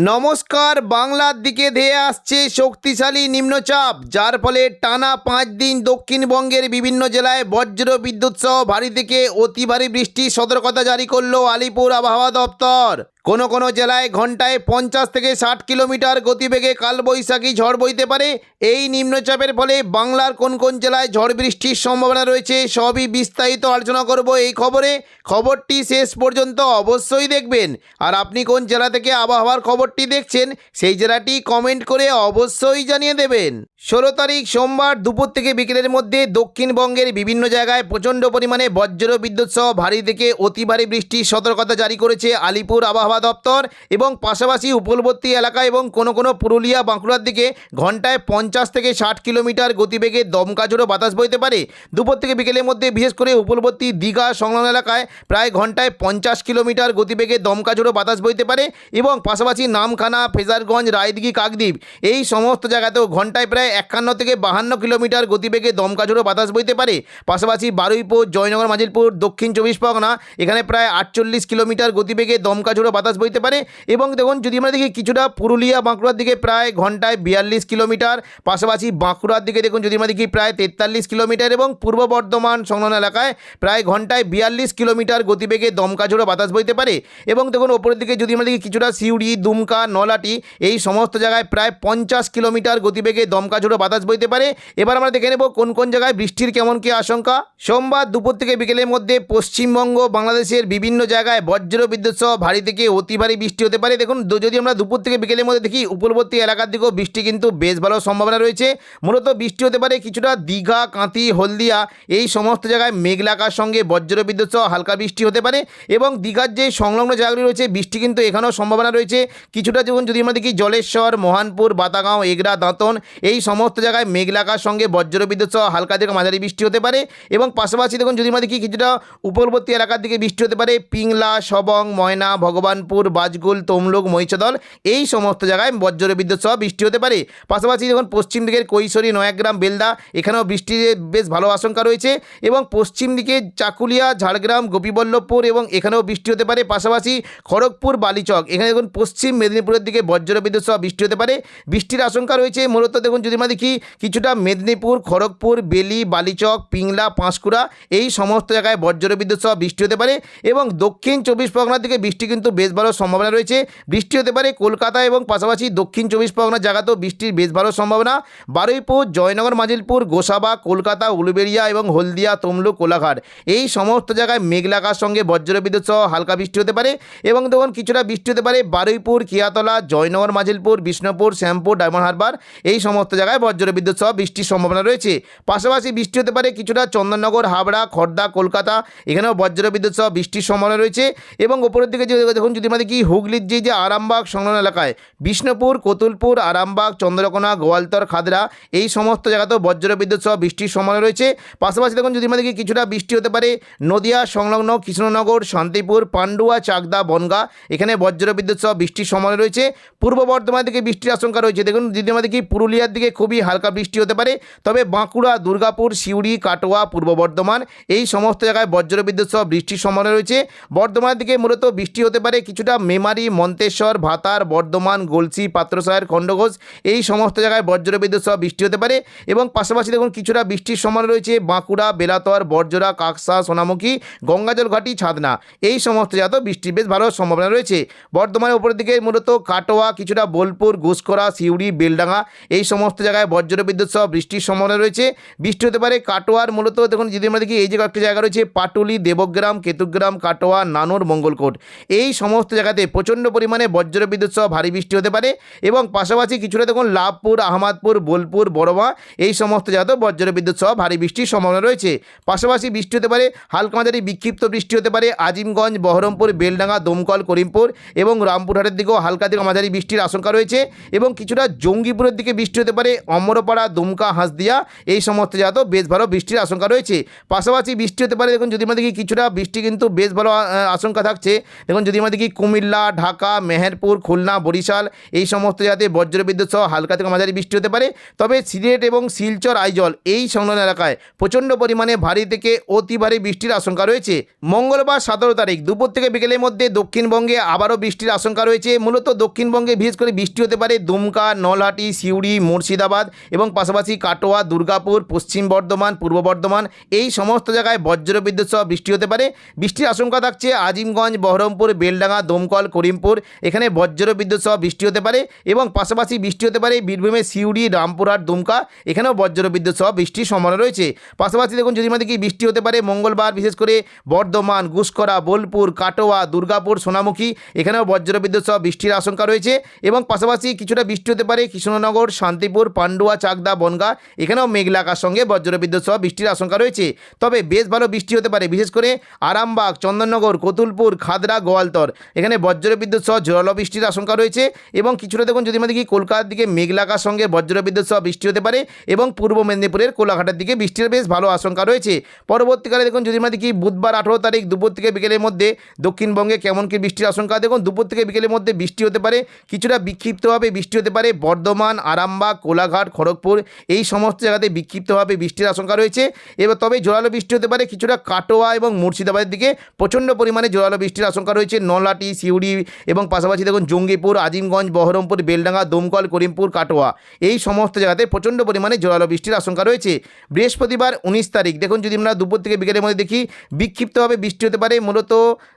নমস্কার। বাংলার দিকে ধেয়ে আসছে শক্তিশালী নিম্নচাপ, যার ফলে টানা 5 দিন দক্ষিণবঙ্গের বিভিন্ন জেলায় বজ্র বিদ্যুৎ সহ ভারী থেকে অতি ভারী বৃষ্টির সতর্কতা জারি করলো আলিপুর আবহাওয়া দপ্তর। কোনো কোনো জেলায় ঘন্টায় 50 থেকে 60 কিলোমিটার গতিবেগে কালবৈশাখী ঝড় বইতে পারে। এই নিম্নচাপের ফলে বাংলার কোন কোন জেলায় ঝড় বৃষ্টির সম্ভাবনা রয়েছে সবই বিস্তারিত আলোচনা করব এই খবরে। খবরটি শেষ পর্যন্ত অবশ্যই দেখবেন। আর আপনি কোন জেলা থেকে আবহাওয়ার খবরটি দেখছেন সেই জেলাটি কমেন্ট করে অবশ্যই জানিয়ে দেবেন। 16 তারিখ সোমবার দুপুর থেকে বিকেলের মধ্যে দক্ষিণবঙ্গের বিভিন্ন জায়গায় প্রচণ্ড পরিমাণে বজ্র বিদ্যুৎ সহ ভারী থেকে অতি ভারী বৃষ্টির সতর্কতা জারি করেছে আলিপুর আবহাওয়া দপ্তর এবং পাশাপাশি উপকূলবর্তী এলাকা এবং কোনো কোনো পুরুলিয়া বাঁকুড়ার দিকে ঘন্টায় 50 থেকে 60 কিলোমিটার গতিবেগে দমকা ঝোড়ো বাতাস বইতে পারে। দুপুর থেকে বিকেলের মধ্যে বিশেষ করে উপকূলবর্তী দীঘা সংলগ্ন এলাকায় প্রায় ঘন্টায় 50 কিলোমিটার গতিবেগে দমকা ঝোড়ো বাতাস বইতে পারে এবং পাশাপাশি নামখানা, ফেজারগঞ্জ, রায়দিঘি, কাকদ্বীপ এই সমস্ত জায়গাতেও ঘন্টায় প্রায় 51 থেকে 52 কিলোমিটার গতিবেগে দমকা ঝোড়ো বাতাস বইতে পারে। পাশাপাশি বারুইপুর, জয়নগর, মাজিলপুর, দক্ষিণ 24 পরগনা এখানে প্রায় 48 কিলোমিটার গতিবেগে দমকা ঝোড়ো বাতাস বইতে পারে। এবং দেখুন যদি আমরা দেখি কিছুটা পুরুলিয়া বাঁকুড়ার দিকে প্রায় ঘন্টায় 42 কিলোমিটার, পাশাপাশি বাঁকুড়ার দিকে দেখুন যদি আমরা দেখি প্রায় 43 কিলোমিটার এবং পূর্ব বর্ধমান সংলগ্ন এলাকায় প্রায় ঘন্টায় 42 কিলোমিটার গতিবেগে দমকা ঝোড়ো বাতাস বইতে পারে। এবং দেখুন ওপরের দিকে যদি আমরা দেখি কিছুটা সিউড়ি, দুমকা, নলাটি এই সমস্ত জায়গায় প্রায় 50 কিলোমিটার গতিবেগে দমকা ঝোড়ো বাতাস বইতে পারে। এবার আমরা দেখে নেব কোন কোন জায়গায় বৃষ্টির কেমন কি আশঙ্কা। সোমবার দুপুর থেকে বিকেলের মধ্যে পশ্চিমবঙ্গ, বাংলাদেশের বিভিন্ন জায়গায় বজ্র বিদ্যুৎ সহ ভারী থেকে অতি ভারী বৃষ্টি হতে পারে। দেখুন যদি আমরা দুপুর থেকে বিকেলের মধ্যে দেখি উপকূলবর্তী এলাকার দিকেও বৃষ্টি কিন্তু বেশ ভালো সম্ভাবনা রয়েছে। মূলত বৃষ্টি হতে পারে কিছুটা দীঘা, কাঁথি, হলদিয়া এই সমস্ত জায়গায় মেঘলাকার সঙ্গে বজ্র বিদ্যুৎ সহ হালকা বৃষ্টি হতে পারে। এবং দীঘার যে সংলগ্ন জায়গাগুলি রয়েছে বৃষ্টি কিন্তু এখানেও সম্ভাবনা রয়েছে কিছুটা। যেমন যদি আমরা দেখি জলেশ্বর, মোহনপুর, বাতাগাঁও, এগরা, দাঁতন এই সমস্ত জায়গায় মেঘলাকার সঙ্গে বজ্র বিদ্যুৎ সহ হালকা থেকে মাঝারি বৃষ্টি হতে পারে। এবং পাশাপাশি দেখুন যদি আমরা দেখি কিছুটা উপকূলবর্তী এলাকার দিকে বৃষ্টি হতে পারে পিংলা, সবং, ময়না, ভগবানপুর, বাজগুল, তমলুক, মহিষাদল এই সমস্ত জায়গায় বজ্র বিদ্যুৎ সহ বৃষ্টি হতে পারে। পাশাপাশি দেখুন পশ্চিম দিকের কৈশোরী, নয়াগ্রাম, বেলদা এখানেও বৃষ্টির বেশ ভালো আশঙ্কা রয়েছে। এবং পশ্চিম দিকে চাকুলিয়া, ঝাড়গ্রাম, গোপীবল্লভপুর এবং এখানেও বৃষ্টি হতে পারে। পাশাপাশি খড়গপুর, বালিচক এখানে দেখুন পশ্চিম মেদিনীপুরের দিকে বজ্র বিদ্যুৎ সহ বৃষ্টি হতে পারে। বৃষ্টির আশঙ্কা রয়েছে মূলত দেখুন যদি আমরা দেখি কিছুটা মেদিনীপুর, খড়গপুর, বেলি, বালিচক, পিংলা, পাঁশকুড়া এই সমস্ত জায়গায় বজ্র বিদ্যুৎ সহ বৃষ্টি হতে পারে। এবং দক্ষিণ 24 পরগনার দিকে বৃষ্টি কিন্তু বেশ ভালো সম্ভাবনা রয়েছে। বৃষ্টি হতে পারে কলকাতা এবং পাশাপাশি দক্ষিণ 24 পরগনার জায়গাতেও বৃষ্টির বেশ ভালো সম্ভাবনা। বারুইপুর, জয়নগর, মাজিলপুর, গোসাবা, কলকাতা, উলুবেড়িয়া এবং হলদিয়া, তমলুক, কোলাঘাট এই সমস্ত জায়গায় মেঘলাকার সঙ্গে বজ্র বিদ্যুৎ সহ হালকা বৃষ্টি হতে পারে। এবং দেখুন কিছুটা বৃষ্টি হতে পারে বারুইপুর, কিয়াতলা, জয়নগর, মাজিলপুর, বিষ্ণুপুর, শ্যামপুর, ডায়মন্ড হারবার এই সমস্ত জায়গায় বজ্র বিদ্যুৎ সহ বৃষ্টির সম্ভাবনা রয়েছে। পাশাপাশি বৃষ্টি হতে পারে কিছুটা চন্দননগর, হাবড়া, খড়দা, কলকাতা এখানেও বজ্র বিদ্যুৎ সহ বৃষ্টির সম্ভাবনা রয়েছে। এবং উপরের দিকে দেখুন যদি আমরা দেখি হুগলির যে আরামবাগ সংলগ্ন এলাকায় বিষ্ণুপুর, কতুলপুর, আরামবাগ, চন্দ্রকোনা, গোয়ালতর, খাদরা এই সমস্ত জায়গাতেও বজ্র বিদ্যুৎ সহ বৃষ্টির সম্ভাবনা রয়েছে। পাশাপাশি দেখুন যদি আমরা দেখি কিছুটা বৃষ্টি হতে পারে নদিয়া সংলগ্ন কৃষ্ণনগর, শান্তিপুর, পান্ডুয়া, চাকদা, বনগা এখানে বজ্র বিদ্যুৎ সহ বৃষ্টির সম্ভাবনা রয়েছে। পূর্ব বর্ধমান দিকে বৃষ্টির আশঙ্কা রয়েছে। দেখুন যদি আমরা দেখি পুরুলিয়ার দিকে খুবই হালকা বৃষ্টি হতে পারে, তবে বাঁকুড়া, দুর্গাপুর, সিউড়ি, কাটোয়া, পূর্ব বর্ধমান এই সমস্ত জায়গায় বজ্র বিদ্যুৎ সহ বৃষ্টির সম্ভাবনা রয়েছে। বর্ধমানের দিকে মূলত বৃষ্টি হতে পারে কিছুটা মেমারি, মন্তেশ্বর, ভাতার, বর্ধমান, গলসি, পাত্রসাহের, খণ্ডঘোষ এই সমস্ত জায়গায় বজ্র বিদ্যুৎ সহ বৃষ্টি হতে পারে। এবং পাশাপাশি দেখুন কিছুটা বৃষ্টির সম্ভাবনা রয়েছে বাঁকুড়া, বেলাতর, বরজোড়া, কাকসা, সোনামুখী, গঙ্গাজল ঘাটি, ছাদনা এই সমস্ত জায়গাতেও বৃষ্টির বেশ ভালো সম্ভাবনা রয়েছে। বর্ধমানের উপরের দিকে মূলত কাটোয়া, কিছুটা বোলপুর, ঘুষকরা, সিউড়ি, বেলডাঙ্গা এই সমস্ত জায়গায় বজ্র বিদ্যুৎ সহ বৃষ্টির সম্ভাবনা রয়েছে। বৃষ্টি হতে পারে কাটোয়ার মূলত দেখুন যদি আমরা দেখি এই যে কয়েকটি জায়গা রয়েছে পাটুলি, দেবগ্রাম, কেতুগ্রাম, কাটোয়া, নানুর, মঙ্গলকোট এই সমস্ত জায়গাতে প্রচণ্ড পরিমাণে বজ্র বিদ্যুৎ সহ ভারী বৃষ্টি হতে পারে। এবং পাশাপাশি কিছুটা দেখুন লাভপুর, আহমদপুর, বোলপুর, বড়মা এই সমস্ত জায়গাতেও বজ্র বিদ্যুৎ সহ ভারী বৃষ্টির সম্ভাবনা রয়েছে। পাশাপাশি বৃষ্টি হতে পারে হালকা মাঝারি বিক্ষিপ্ত বৃষ্টি হতে পারে আজিমগঞ্জ, বহরমপুর, বেলডাঙ্গা, দমকল, করিমপুর এবং রামপুরহাটের দিকেও হালকা থেকে মাঝারি বৃষ্টির আশঙ্কা রয়েছে। এবং কিছুটা জঙ্গিপুরের দিকে বৃষ্টি হতে পারে অমরপাড়া, দুমকা, হাঁসদিয়া এই সমস্ত জায়গাতেও বেশ ভালো বৃষ্টির আশঙ্কা রয়েছে। পাশাপাশি বৃষ্টি হতে পারে দেখুন যদি আমরা দেখি কিছুটা বৃষ্টি কিন্তু বেশ ভালো আশঙ্কা থাকছে। দেখুন যদি আমরা দেখি কুমিল্লা, ঢাকা, মেহেরপুর, খুলনা, বরিশাল এই সমস্ত জায়গাতে বজ্রবিদ্যুৎ সহ হালকা থেকে মাঝারি বৃষ্টি হতে পারে। তবে সিলেট এবং শিলচর, আইজল এই সংলগ্ন এলাকায় প্রচণ্ড পরিমাণে ভারী থেকে অতি ভারী বৃষ্টির আশঙ্কা রয়েছে। মঙ্গলবার 17 তারিখ দুপুর থেকে বিকেলের মধ্যে দক্ষিণবঙ্গে আবারও বৃষ্টির আশঙ্কা রয়েছে। মূলত দক্ষিণবঙ্গে বিশেষ করে বৃষ্টি হতে পারে দুমকা, নলহাটি, সিউড়ি, মুর্শিদাবাদ এবং পাশাপাশি কাটোয়া, দুর্গাপুর, পশ্চিম বর্ধমান, পূর্ব বর্ধমান এই সমস্ত জায়গায় বজ্রবিদ্যুৎ সহ বৃষ্টি হতে পারে। বৃষ্টির আশঙ্কা থাকছে আজিমগঞ্জ, বহরমপুর, বেলডাঙ্গা, দমকল, করিমপুর এখানে বজ্রবিদ্যুৎ সহ বৃষ্টি হতে পারে এবং পাশাপাশি বৃষ্টি হতে পারে বীরভূমে সিউড়ি, রামপুরহাট, দুমকা এখানেও বজ্রবিদ্যুৎ সহ বৃষ্টির সম্ভাবনা রয়েছে। পাশাপাশি দেখুন যদি আমাদের কি বৃষ্টি হতে পারে মঙ্গলবার বিশেষ করে বর্ধমান, গুসকরা, বোলপুর, কাটোয়া, দুর্গাপুর, সোনামুখী এখানেও বজ্রবিদ্যুৎ সহ বৃষ্টির আশঙ্কা রয়েছে এবং পাশাপাশি কিছুটা বৃষ্টি হতে পারে কৃষ্ণনগর, শান্তিপুর, পান্ডুয়া, চাকদা, বনগাঁ এখানেও মেঘলা আকাশের সঙ্গে বজ্রবিদ্যুৎ সহ বৃষ্টির আশঙ্কা রয়েছে। তবে বেশ ভালো বৃষ্টি হতে পারে বিশেষ করে আরামবাগ, চন্দননগর, কতুলপুর, খাদড়া, গোয়ালতর এখানে বজ্রবিদ্যুৎ সহ জোরালো বৃষ্টির আশঙ্কা রয়েছে এবং কিছুটা দেখুন যদি আমরা দেখি কলকাতার দিকে মেঘলা আকাশের সঙ্গে বজ্রবিদ্যুৎ সহ বৃষ্টি হতে পারে এবং পূর্ব মেদিনীপুরের কোলাঘাটের দিকে বৃষ্টির বেশ ভালো আশঙ্কা রয়েছে। পরবর্তীকালে দেখুন যদি আমরা দেখি বুধবার 18 তারিখ দুপুর থেকে বিকেলের মধ্যে দক্ষিণবঙ্গে কেমন কি বৃষ্টির আশঙ্কা দেখুন দুপুর থেকে বিকেলের মধ্যে বৃষ্টি হতে পারে কিছুটা বিক্ষিপ্তভাবে বৃষ্টি হতে পারে বর্ধমান, আরামবাগ, কোলাঘাট, খড়গপুর এই সমস্ত জায়গাতে বিক্ষিপ্তভাবে বৃষ্টির আশঙ্কা রয়েছে। এবার তবে জোরালো বৃষ্টি হতে পারে কিছুটা কাটোয়া এবং মুর্শিদাবাদের দিকে প্রচণ্ড পরিমাণে জোরালো বৃষ্টির আশঙ্কা রয়েছে। নলহাটি, সিউড়ি এবং পাশাপাশি দেখুন জঙ্গিপুর, আজিমগঞ্জ, বহরমপুর, বেলডাঙ্গা, দমকল, করিমপুর, কাটোয়া এই সমস্ত জায়গাতে প্রচণ্ড পরিমাণে জোরালো বৃষ্টির আশঙ্কা রয়েছে। বৃহস্পতিবার 19 তারিখ দেখুন যদি আমরা দুপুর থেকে বিকেলের মধ্যে দেখি বিক্ষিপ্তভাবে বৃষ্টি হতে পারে মূলত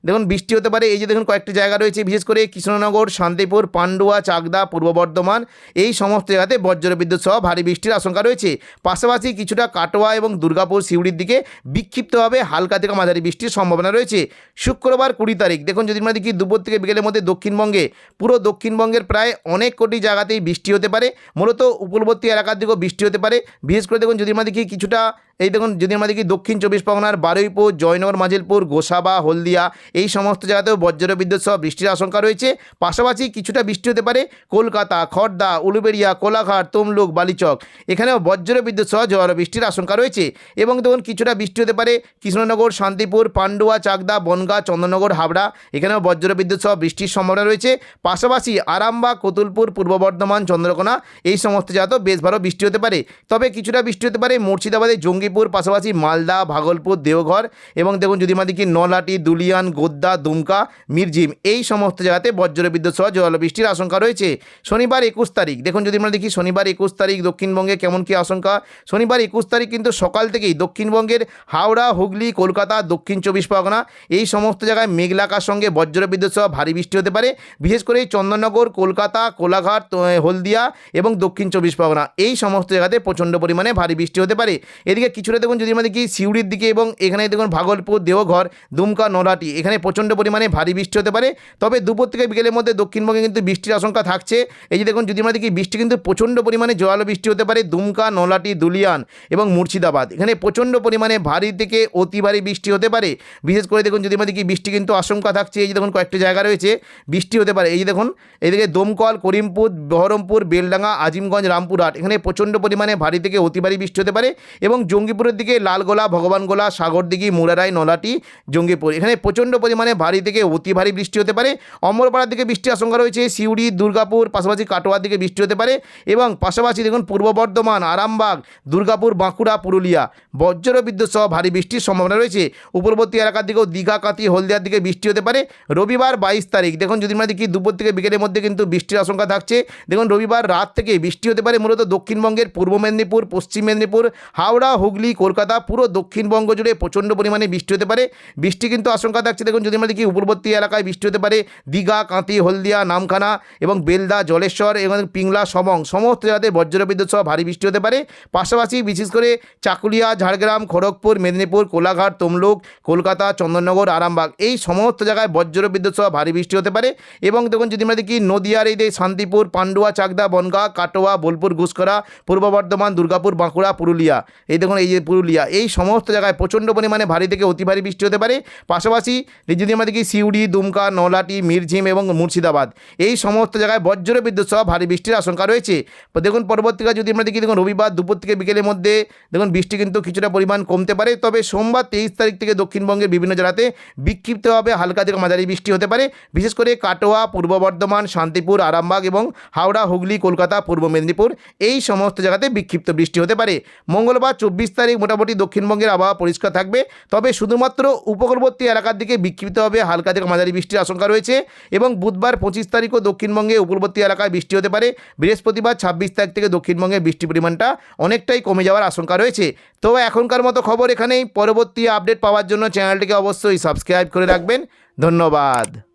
দেখুন বৃষ্টি হতে পারে এই যে দেখুন কয়েকটি জায়গা রয়েছে বিশেষ করে কৃষ্ণনগর, শান্তিপুর, পান্ডুয়া, চাকদা, পূর্ব বর্ধমান এই সমস্ত জায়গাতে বজ্রবিদ্যুৎ সহ ভারী বৃষ্টির আশঙ্কা রয়েছে। পাশাপাশি কিছুটা কাটোয়া এবং দুর্গাপুর, সিউড়ির দিকে বিক্ষিপ্তভাবে হালকা থেকে মাঝারি বৃষ্টির সম্ভাবনা রয়েছে। শুক্রবার 20 তারিখ দেখুন যদি আমরা দেখি দুপুর থেকে বিকেলের মধ্যে দক্ষিণবঙ্গে পুরো দক্ষিণবঙ্গের প্রায় অনেক কোটি জায়গাতেই বৃষ্টি হতে পারে মূলত উপকূলবর্তী এলাকার দিকেও বৃষ্টি হতে পারে বিশেষ করে দেখুন যদি আমরা দেখি কিছুটা এই দেখুন যদি আমরা দেখি দক্ষিণ 24 পরগনার বারুইপুর, জয়নগর, মাজিলপুর, গোসাবা, হলদিয়া এই সমস্ত জায়গাতেও বজ্রবিদ্যুৎ সহ বৃষ্টির আশঙ্কা রয়েছে। পাশাপাশি কিছুটা বৃষ্টি হতে পারে কলকাতা, খড়দা, উলুবেড়িয়া, কোলাঘাট, তমলুক, বালিচক এখানেও বজ্রবিদ্যুৎ সহ জোরালো বৃষ্টির আশঙ্কা রয়েছে এবং দেখুন কিছুটা বৃষ্টি হতে পারে কৃষ্ণনগর, শান্তিপুর, পান্ডুয়া, চাকদা, বনগাঁ, চন্দননগর, হাবড়া এখানেও বজ্রবিদ্যুৎ সহ বৃষ্টির সম্ভাবনা রয়েছে। পাশাপাশি আরামবাগ, কতুলপুর, পূর্ব বর্ধমান, চন্দ্রকোনা এই সমস্ত জায়গাতেও বেশ ভালো বৃষ্টি হতে পারে। তবে কিছুটা বৃষ্টি হতে পারে মুর্শিদাবাদের জঙ্গিপুর, পাশাপাশি মালদা, ভাগলপুর, দেওঘর এবং দেখুন যদি আমরা দেখি নলহাটি, দুলিয়ান, গোদ্দা, দুমকা, মিরজিম এই সমস্ত জায়গাতে বজ্রবিদ্যুৎ সহ জোরালো বৃষ্টির আশঙ্কা রয়েছে। শনিবার 21 তারিখ দেখুন যদি আমরা দেখি শনিবার 21 তারিখ দক্ষিণবঙ্গে কেমন কী আশঙ্কা শনিবার 21 তারিখ কিন্তু সকাল থেকেই দক্ষিণবঙ্গের হাওড়া, হুগলি, কলকাতা, দক্ষিণ 24 পরগনা এই সমস্ত জায়গায় মেঘলা আকাশের সঙ্গে বজ্রবিদ্যুৎ সহ ভারী বৃষ্টি হতে পারে বিশেষ করে চন্দননগর, কলকাতা, কোলাঘাট, হলদিয়া এবং দক্ষিণ 24 পরগনা এই সমস্ত জায়গাতে প্রচণ্ড পরিমাণে ভারী বৃষ্টি হতে পারে। এদিকে কিছুটা দেখুন যদি আমরা দেখি সিউড়ির দিকে এবং এখানে দেখুন ভাগলপুর, দেওঘর, দুমকা, নলহাটি এখানে প্রচণ্ড পরিমাণে ভারী বৃষ্টি হতে পারে। তবে দুপুর থেকে বিকেলের মধ্যে দক্ষিণবঙ্গে কিন্তু বৃষ্টির আশঙ্কা থাকছে। এই যে দেখুন যদি আমরা দেখি বৃষ্টি কিন্তু প্রচণ্ড পরিমাণে জোরালো বৃষ্টি হতে পারে দুমকা, নলহাটি, দুলিয়ান এবং মুর্শিদাবাদ এখানে প্রচণ্ড পরিমাণে ভারী থেকে অতি ভারী বৃষ্টি হতে পারে। বিশেষ করে দেখুন যদি আমরা দেখি বৃষ্টি কিন্তু আশঙ্কা থাকছে এই যে দেখুন কয়েকটি জায়গা রয়েছে বৃষ্টি হতে পারে এই যে দেখুন এদিকে দমকল, করিমপুর, বহরমপুর, বেলডাঙ্গা, আজিমগঞ্জ, রামপুরহাট এখানে প্রচণ্ড পরিমাণে ভারী থেকে অতি ভারী বৃষ্টি হতে পারে এবং জঙ্গিপুরের দিকে লালগোলা, ভগবানগোলা, সাগরদিঘি, মুরারাই, নলহাটি, জঙ্গিপুর এখানে প্রচণ্ড পরিমাণে ভারী থেকে অতি ভারী বৃষ্টি হতে পারে। অমরপাড়ার দিকে বৃষ্টির আশঙ্কা রয়েছে সিউড়ি, দুর্গাপুর, পাশাপাশি কাটোয়ার দিকে বৃষ্টি হতে পারে এবং পাশাপাশি দেখুন পূর্ব বর্ধমান, আরামবাগ, দুর্গাপুর, বাঁকুড়া, পুরুলিয়া বজ্রবিদ্যুৎ সহ ভারী বৃষ্টির সম্ভাবনা রয়েছে। উপরবর্তী এলাকার দিকেও দীঘা, কাঁথি, হলদিয়ার দিকে বৃষ্টি হতে পারে। রবিবার 22 তারিখ দেখুন যদি আমরা দেখি দুপুর থেকে বিকেলের মধ্যে কিন্তু বৃষ্টির আশঙ্কা থাকছে। দেখুন রবিবার রাত থেকে বৃষ্টি হতে পারে মূলত দক্ষিণবঙ্গের পূর্ব মেদিনীপুর, পশ্চিম মেদিনীপুর, হাওড়া, হুগলি, কলকাতা পুরো দক্ষিণবঙ্গ জুড়ে প্রচণ্ড পরিমাণে বৃষ্টি হতে পারে। বৃষ্টি কিন্তু আশঙ্কা থাকছে দেখুন যদি আমরা দেখি উপরবর্তী এলাকায় বৃষ্টি হতে পারে দীঘা, কাঁথি, হলদিয়া, নামখানা এবং বেলদা, জলেশ্বর এবং পিংলা, সবং সমস্ত জায়গাতে বজ্রবিদ্যুৎ সহ ভারী বৃষ্টি হতে পারে। পাশাপাশি বিশেষ করে চাকুলিয়া, ঝাড়গ্রাম, খড়গপুর, মেদিনীপুর, কোলাঘাট, তমলুক, কলকাতা, চন্দননগর, আরামবাগ এই সমস্ত জায়গায় বজ্রবিদ্যুৎ সহ ভারী বৃষ্টি হতে পারে এবং দেখুন যদি আমরা দেখি নদিয়ার এই শান্তিপুর, পান্ডুয়া, চাকদা, বনগাঁ, কাটোয়া, বোলপুর, গুসকরা, পূর্ব বর্ধমান, দুর্গাপুর, বাঁকুড়া, পুরুলিয়া এই দেখুন এই যে পুরুলিয়া, এই সমস্ত জায়গায় প্রচণ্ড পরিমাণে ভারী থেকে অতি ভারী বৃষ্টি হতে পারে। পাশাপাশি যদি আমরা দেখি সিউড়ি, দুমকা, নলাটি, মিরঝিম এবং মুর্শিদাবাদ, এই সমস্ত জায়গায় বজ্র বিদ্যুৎ সহ ভারী বৃষ্টির আশঙ্কা রয়েছে। দেখুন পরবর্তীকালে যদি আমরা দেখি, দেখুন রবিবার দুপুর থেকে বিকেলের মধ্যে দেখুন বৃষ্টি কিন্তু কিছুটা পরিমাণ কমতে পারে। তবে সোমবার 23 তারিখ থেকে দক্ষিণবঙ্গের বিভিন্ন জেলাতে বিক্ষিপ্তভাবে হালকা থেকে মাঝারি বৃষ্টি হতে পারে। বিশেষ করে কাটোয়া, পূর্ব বর্ধমান, শান্তিপুর, আরামবাগ এবং হাওড়া, হুগলি, কলকাতা, পূর্ব মেদিনীপুর, এই সমস্ত জায়গাতে বিক্ষিপ্ত বৃষ্টি হতে পারে। মঙ্গলবার 24 তারিখ মোটামুটি দক্ষিণবঙ্গের আবহাওয়া পরিষ্কার থাকবে। তবে শুধুমাত্র উপকূলবর্তী এলাকার দিকে বিক্ষিপ্তভাবে হালকা থেকে মাঝারি বৃষ্টির আশঙ্কা রয়েছে। এবং বুধবার 25 তারিখও দক্ষিণবঙ্গে উপকূলবর্তী এলাকায় বৃষ্টি হতে পারে। বৃহস্পতিবার 26 তারিখ থেকে দক্ষিণবঙ্গে বৃষ্টির পরিমাণটা অনেকটাই কমে যাওয়ার আশঙ্কা রয়েছে। তো এখনকার মতো খবর এখানেই। পরবর্তী আপডেট পাওয়ার জন্য চ্যানেলটিকে অবশ্যই সাবস্ক্রাইব করে রাখবেন। ধন্যবাদ।